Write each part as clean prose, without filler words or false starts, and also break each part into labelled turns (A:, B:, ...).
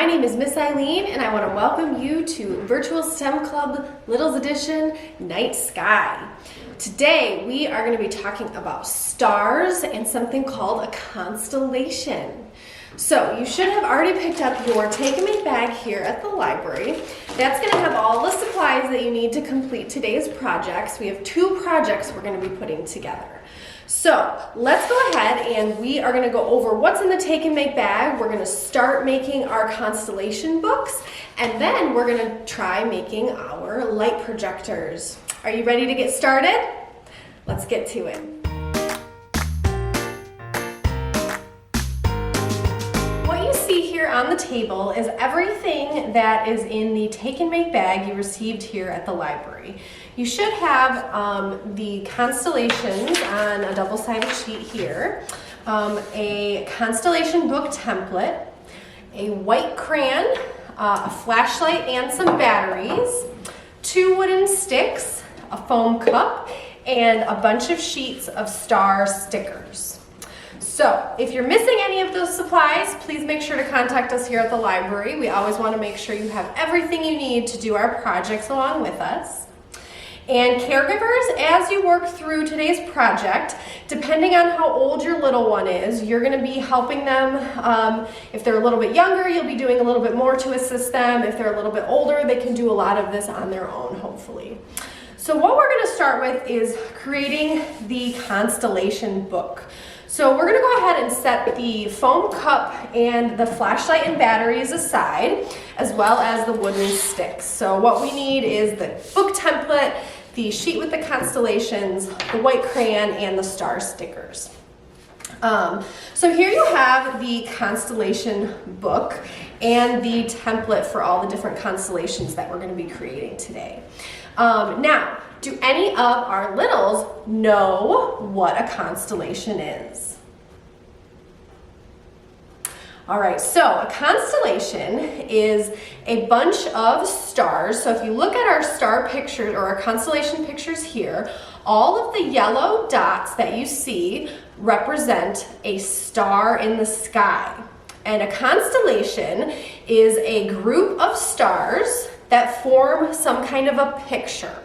A: My name is Miss Eileen and I want to welcome you to Virtual STEM Club Littles Edition Night Sky. Today we are going to be talking about stars and something called a constellation. So you should have already picked up your Take and Make bag here at the library. That's going to have all the supplies that you need to complete today's projects. We have 2 projects we're going to be putting together. So let's go ahead and we are going to go over what's in the Take and Make bag. We're going to start making our constellation books, and then we're going to try making our light projectors. Are you ready to get started? Let's get to it. What you see here on the table is everything that is in the Take and Make bag you received here at the library. You should have the constellations on a double-sided sheet here, a constellation book template, a white crayon, a flashlight and some batteries, 2 wooden sticks, a foam cup, and a bunch of sheets of star stickers. So if you're missing any of those supplies, please make sure to contact us here at the library. We always want to make sure you have everything you need to do our projects along with us. And caregivers, as you work through today's project, depending on how old your little one is, you're going to be helping them. If they're a little bit younger, you'll be doing a little bit more to assist them. If they're a little bit older, they can do a lot of this on their own, hopefully. So what we're going to start with is creating the constellation book. So we're going to go ahead and set the foam cup and the flashlight and batteries aside, as well as the wooden sticks. So what we need is the book template, the sheet with the constellations, the white crayon, and the star stickers. So here you have the constellation book and the template for all the different constellations that we're going to be creating today. Now, do any of our littles know what a constellation is? All right, so a constellation is a bunch of stars. So if you look at our star pictures or our constellation pictures here, all of the yellow dots that you see represent a star in the sky. And a constellation is a group of stars that form some kind of a picture.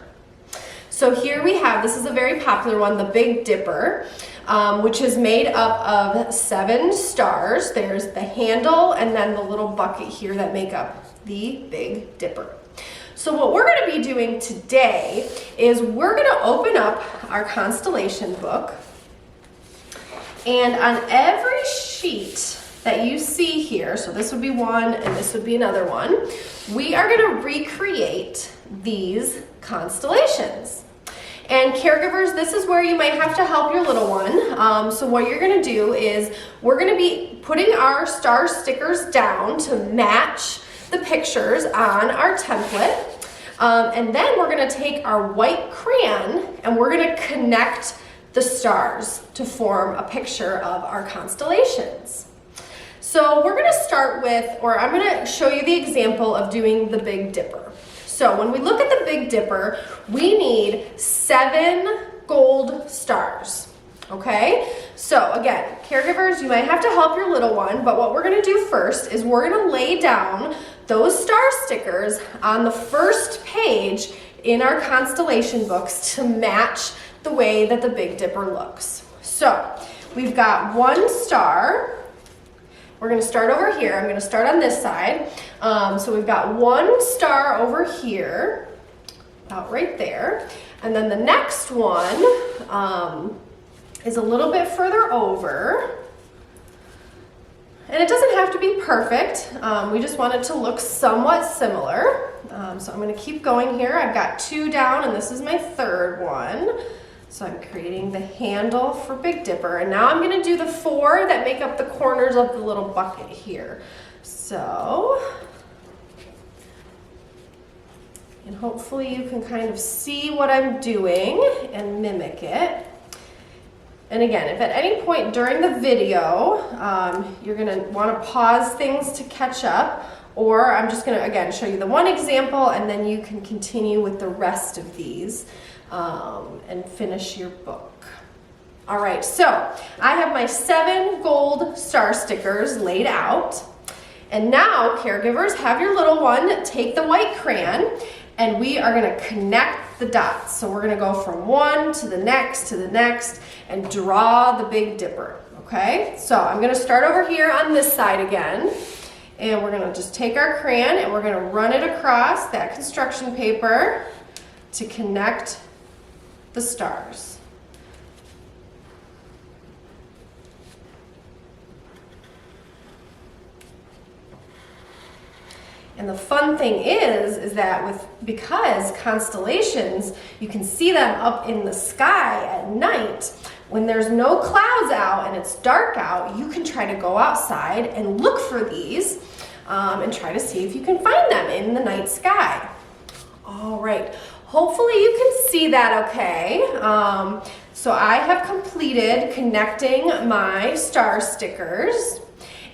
A: So here we have, this is a very popular one, the Big Dipper, which is made up of 7 stars. There's the handle and then the little bucket here that make up the Big Dipper. So what we're going to be doing today is we're going to open up our constellation book, and on every sheet that you see here, so this would be one and this would be another one, we are going to recreate these constellations. And caregivers, this is where you might have to help your little one. So what you're going to do is we're going to be putting our star stickers down to match the pictures on our template. And then we're going to take our white crayon and we're going to connect the stars to form a picture of our constellations. So we're going to start with, or I'm going to show you the example of doing the Big Dipper. So when we look at the Big Dipper, we need 7 gold stars, okay? So again, caregivers, you might have to help your little one, but what we're going to do first is we're going to lay down those star stickers on the first page in our constellation books to match the way that the Big Dipper looks. So we've got 1 star. We're going to start over here. I'm going to start on this side. So we've got 1 star over here, about right there. And then the next one is a little bit further over. And it doesn't have to be perfect. We just want it to look somewhat similar. So I'm going to keep going here. I've got 2 down, and this is my 3rd one. So I'm creating the handle for Big Dipper, and now I'm going to do the 4 that make up the corners of the little bucket here. So, and hopefully you can kind of see what I'm doing and mimic it. And again, if at any point during the video you're going to want to pause things to catch up, or I'm just going to again show you the one example and then you can continue with the rest of these. And finish your book. All right, so I have my 7 gold star stickers laid out, And now, caregivers, have your little one take the white crayon, and we are going to connect the dots. So we're going to go from one to the next, and draw the Big Dipper, okay? So I'm going to start over here on this side again, and we're going to just take our crayon, and we're going to run it across that construction paper to connect the stars. And the fun thing is that because constellations, you can see them up in the sky at night, when there's no clouds out and it's dark out, you can try to go outside and look for these and try to see if you can find them in the night sky. All right, hopefully you can see that okay. So I have completed connecting my star stickers.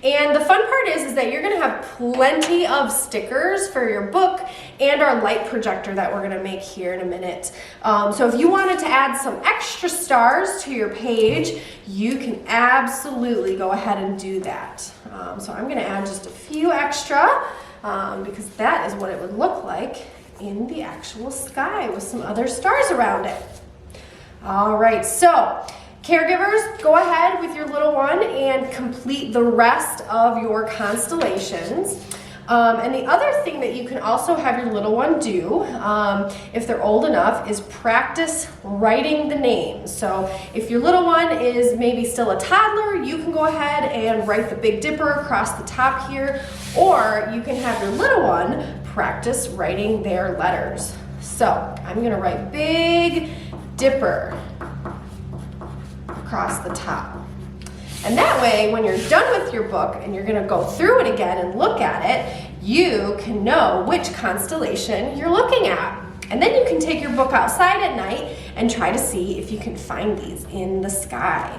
A: And the fun part is that you're going to have plenty of stickers for your book and our light projector that we're going to make here in a minute. So if you wanted to add some extra stars to your page, you can absolutely go ahead and do that. So I'm going to add just a few extra because that is what it would look like in the actual sky with some other stars around it. All right, so caregivers, go ahead with your little one and complete the rest of your constellations. And the other thing that you can also have your little one do, if they're old enough, is practice writing the names. So if your little one is maybe still a toddler, you can go ahead and write the Big Dipper across the top here, or you can have your little one practice writing their letters. So I'm going to write Big Dipper across the top. And that way, when you're done with your book and you're going to go through it again and look at it, you can know which constellation you're looking at. And then you can take your book outside at night and try to see if you can find these in the sky.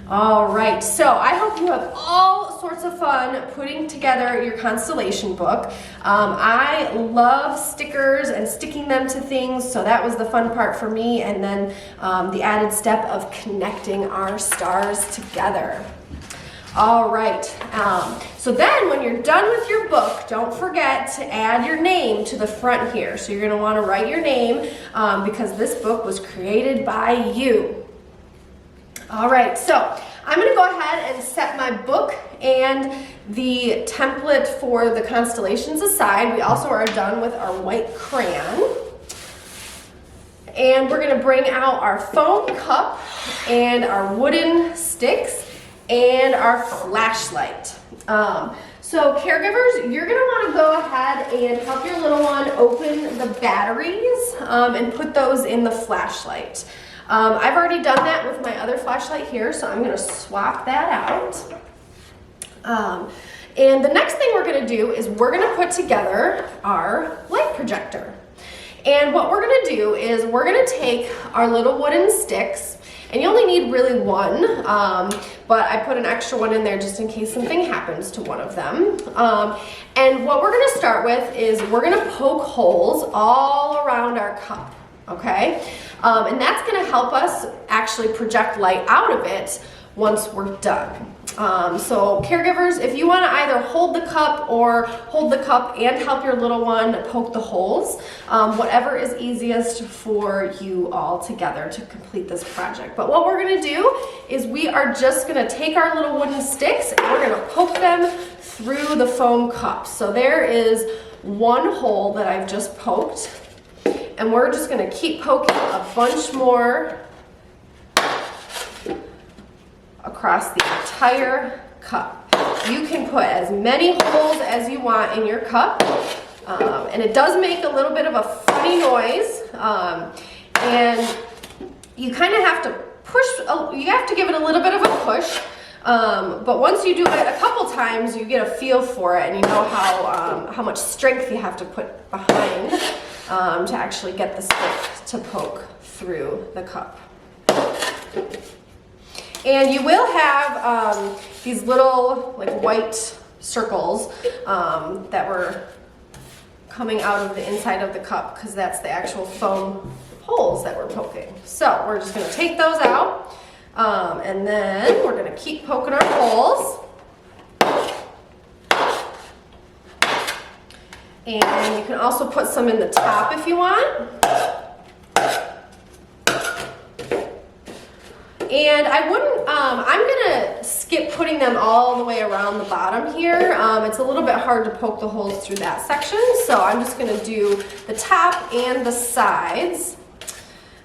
A: All right, so I hope you have all sorts of fun putting together your constellation book. I love stickers and sticking them to things, so that was the fun part for me, and then the added step of connecting our stars together. All right, so then when you're done with your book, don't forget to add your name to the front here. So you're going to want to write your name because this book was created by you. All right, so I'm going to go ahead and set my book and the template for the constellations aside. We also are done with our white crayon. And we're going to bring out our foam cup and our wooden sticks and our flashlight. So caregivers, you're going to want to go ahead and help your little one open the batteries and put those in the flashlight. I've already done that with my other flashlight here, so I'm going to swap that out. And the next thing we're going to do is we're going to put together our light projector. And what we're going to do is we're going to take our little wooden sticks, and you only need really one, but I put an extra one in there just in case something happens to one of them. And what we're going to start with is we're going to poke holes all around our cup. Okay, and that's going to help us actually project light out of it once we're done. So caregivers, if you want to either hold the cup or hold the cup and help your little one poke the holes, whatever is easiest for you all together to complete this project. But what we're going to do is we are just going to take our little wooden sticks and we're going to poke them through the foam cup. So there is one hole that I've just poked. And we're just going to keep poking a bunch more across the entire cup. You can put as many holes as you want in your cup. And it does make a little bit of a funny noise. And you kind of have to push, you have to give it a little bit of a push. But once you do it a couple times, you get a feel for it and you know how much strength you have to put behind to actually get the stick to poke through the cup. And you will have these little like white circles that were coming out of the inside of the cup because that's the actual foam holes that we're poking. So we're just going to take those out and then we're going to keep poking our holes. And you can also put some in the top if you want. And I wouldn't, I'm gonna skip putting them all the way around the bottom here. It's a little bit hard to poke the holes through that section, so I'm just gonna do the top and the sides.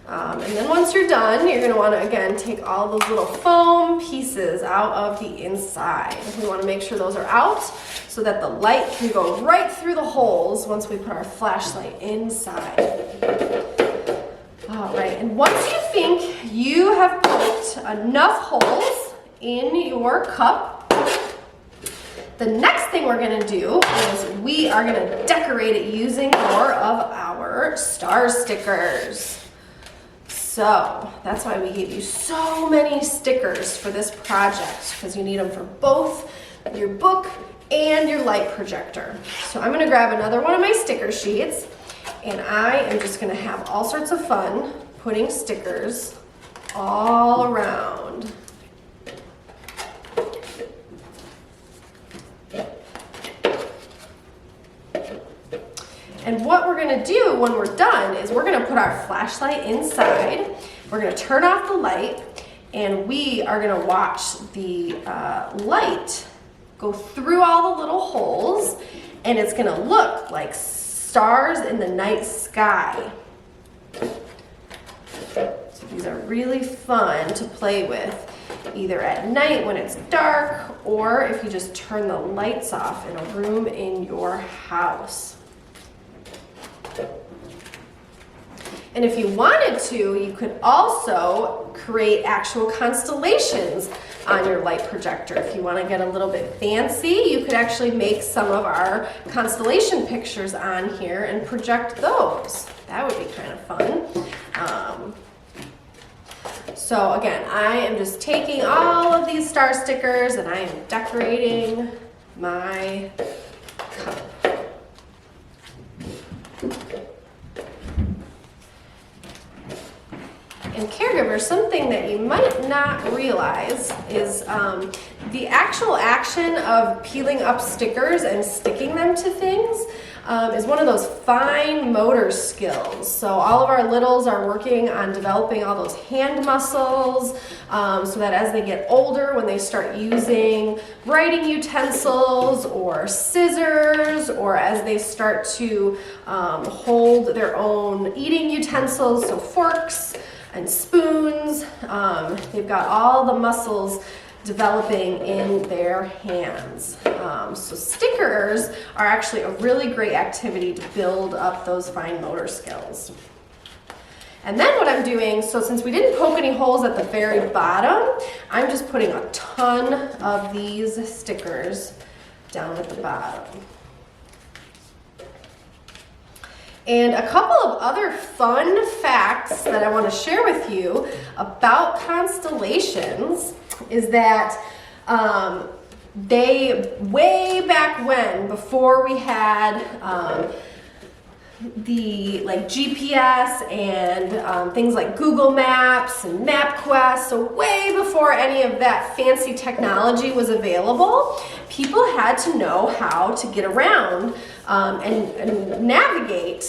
A: And then once you're done, you're gonna wanna, again, take all those little foam pieces out of the inside. We wanna make sure those are out so that the light can go right through the holes once we put our flashlight inside. All right, and once you think you have poked enough holes in your cup, the next thing we're gonna do is we are gonna decorate it using more of our star stickers. So that's why we gave you so many stickers for this project, because you need them for both your book and your light projector. So I'm gonna grab another one of my sticker sheets, and I am just gonna have all sorts of fun putting stickers all around. And what we're gonna do when we're done is we're gonna put our flashlight inside, we're gonna turn off the light, and we are gonna watch the light go through all the little holes, and it's gonna look like stars in the night sky. So these are really fun to play with, either at night when it's dark, or if you just turn the lights off in a room in your house. And if you wanted to, you could also create actual constellations on your light projector. If you want to get a little bit fancy, you could actually make some of our constellation pictures on here and project those. That would be kind of fun. So again, I am just taking all of these star stickers and I am decorating my cup. And caregivers, something that you might not realize is the actual action of peeling up stickers and sticking them to things is one of those fine motor skills. So all of our littles are working on developing all those hand muscles so that as they get older, when they start using writing utensils or scissors, or as they start to hold their own eating utensils, so forks and spoons, they've got all the muscles developing in their hands. So stickers are actually a really great activity to build up those fine motor skills. And then what I'm doing, so since we didn't poke any holes at the very bottom, I'm just putting a ton of these stickers down at the bottom. And a couple of other fun facts that I want to share with you about constellations is that they, way back when, before we had the GPS and things like Google Maps and MapQuest, so way before any of that fancy technology was available, people had to know how to get around and navigate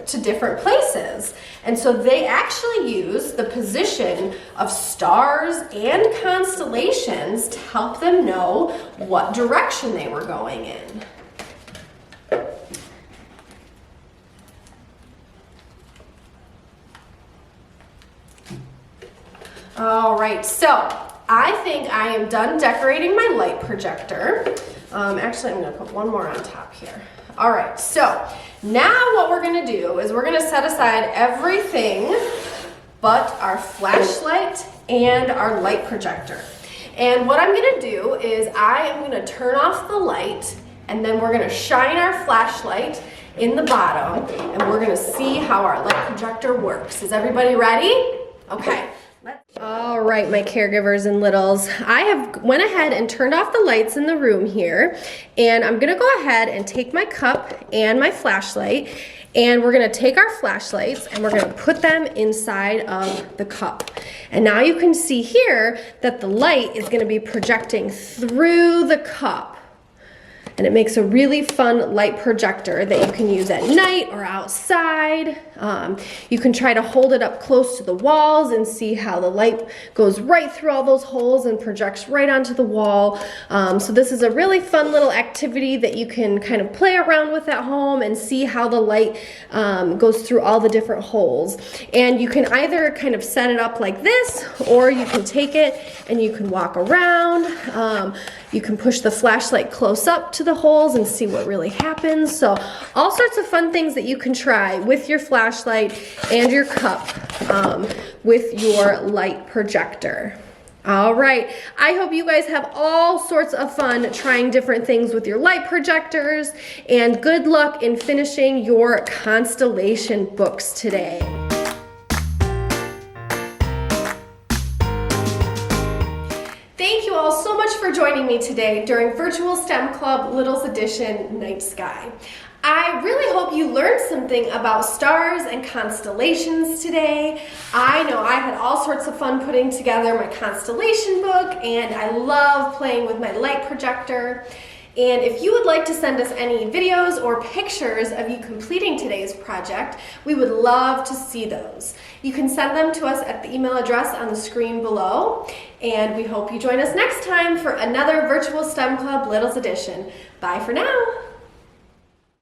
A: to different places. And so they actually used the position of stars and constellations to help them know what direction they were going in. All right, so I think I am done decorating my light projector. Actually, I'm gonna put one more on top here. All right, so now what we're gonna do is we're gonna set aside everything but our flashlight and our light projector. And what I'm gonna do is I am gonna turn off the light, and then we're gonna shine our flashlight in the bottom, and we're gonna see how our light projector works. Is everybody ready? Okay. All right, my caregivers and littles, I have went ahead and turned off the lights in the room here, and I'm gonna go ahead and take my cup and my flashlight, and we're gonna take our flashlights and we're gonna put them inside of the cup. And now you can see here that the light is gonna be projecting through the cup. and it makes a really fun light projector that you can use at night or outside. You can try to hold it up close to the walls and see how the light goes right through all those holes and projects right onto the wall. So this is a really fun little activity that you can kind of play around with at home and see how the light goes through all the different holes. And you can either kind of set it up like this, or you can take it and you can walk around. You can push the flashlight close up to the holes and see what really happens. So all sorts of fun things that you can try with your flashlight and your cup with your light projector. All right, I hope you guys have all sorts of fun trying different things with your light projectors, and good luck in finishing your constellation books today. Thank you all so much for joining me today during Virtual STEM Club Littles Edition Night Sky. I really hope you learned something about stars and constellations today. I know I had all sorts of fun putting together my constellation book, and I love playing with my light projector. And if you would like to send us any videos or pictures of you completing today's project, we would love to see those. You can send them to us at the email address on the screen below, and we hope you join us next time for another Virtual STEM Club Littles Edition. Bye for now.